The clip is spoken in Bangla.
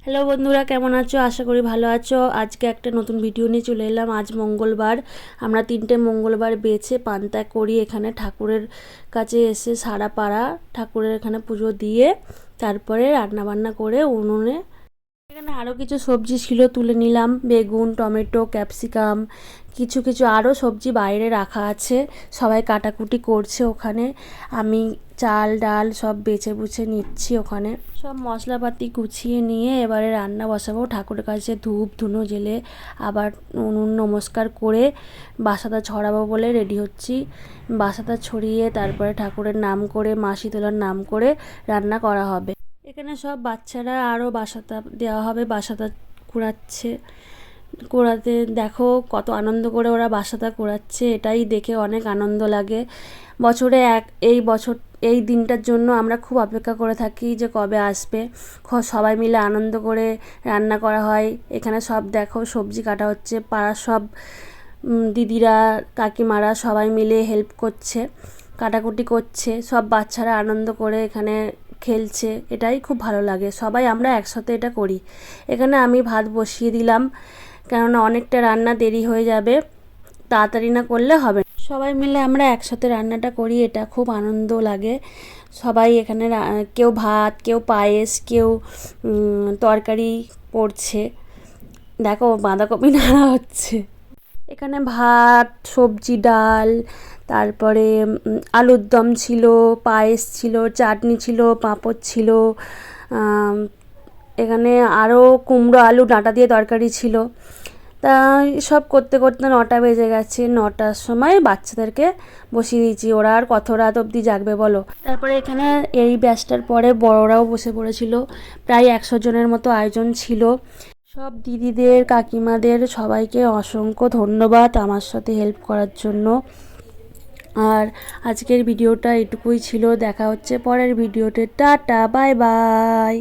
হ্যালো বন্ধুরা, কেমন আছো? আশা করি ভালো আছো। আজকে একটা নতুন ভিডিও নিয়ে চলে এলাম। আজ মঙ্গলবার, আমরা 3টে মঙ্গলবার বেছে পান্তা করি এখানে ঠাকুরের কাছে এসে সারা পাড়া ঠাকুরের এখানে পুজো দিয়ে তারপরে রান্নাবান্না করে উনুনে। এখানে আরও কিছু সবজি ছিল, তুলে নিলাম। বেগুন, টমেটো, ক্যাপসিকাম, কিছু কিছু আরও সবজি বাইরে রাখা আছে। সবাই কাটাকুটি করছে ওখানে। আমি চাল ডাল সব বেছে বুছে নিচ্ছি ওখানে। সব মশলাপাতি গুছিয়ে নিয়ে এবারে রান্না বসাবো। ঠাকুরের কাছে ধূপ ধুনো জেলে আবার উনুন নমস্কার করে বাসাটা ছড়াবো বলে রেডি হচ্ছি। বাসাটা ছড়িয়ে তারপরে ঠাকুরের নাম করে মা শীতলার নাম করে রান্না করা হবে। এখানে সব বাচ্চারা আরও বাসাটা দেওয়া হবে, বাসাটা কুড়াচ্ছে। কুড়াতে দেখো কত আনন্দ করে ওরা বাসাটা কুড়াচ্ছে, এটাই দেখে অনেক আনন্দ লাগে। বছরে এই বছর এই দিনটার জন্য আমরা খুব অপেক্ষা করে থাকি যে কবে আসবে। সবাই মিলে আনন্দ করে রান্না করা হয়। এখানে সব দেখো সবজি কাটা হচ্ছে, পাড়ার সব দিদিরা কাকিমারা সবাই মিলে হেল্প করছে, কাটাকুটি করছে। সব বাচ্চারা আনন্দ করে এখানে খেলছে, এটাই খুব ভালো লাগে। সবাই আমরা একসাথে এটা করি। এখানে আমি ভাত বসিয়ে দিলাম, কেননা অনেকটা রান্না দেরি হয়ে যাবে, তাড়াতাড়ি না করলে হবে। সবাই মিলে আমরা একসাথে রান্নাটা করি, এটা খুব আনন্দ লাগে। সবাই এখানে কেউ ভাত, কেউ পায়েস, কেউ তরকারি করছে। দেখো বাঁধাকপি নাড়া হচ্ছে। এখানে ভাত, সবজি, ডাল, তারপরে আলুর দম ছিল, পায়েস ছিল, চাটনি ছিল, পাঁপড় ছিল। এখানে আরও কুমড়ো আলু ডাঁটা দিয়ে তরকারি ছিল। তা সব করতে করতে 9টা বেজে গেছে। 9টার সময় বাচ্চাদেরকে বসিয়ে দিয়েছি। ওরা আর কত রাত অবধি জাগবে বলো। তারপরে এখানে এই ব্যাচটার পরে বড়রাও বসে পড়েছিল। প্রায় 100 জনের মতো আয়োজন ছিল। সব দিদিদের, কাকিমাদের সবাইকে অসংখ্য ধন্যবাদ আমার সাথে হেল্প করার জন্য। আর আজকের ভিডিওটা এটুকুই ছিল। দেখা হচ্ছে পরের ভিডিওতে। Tata, bye bye.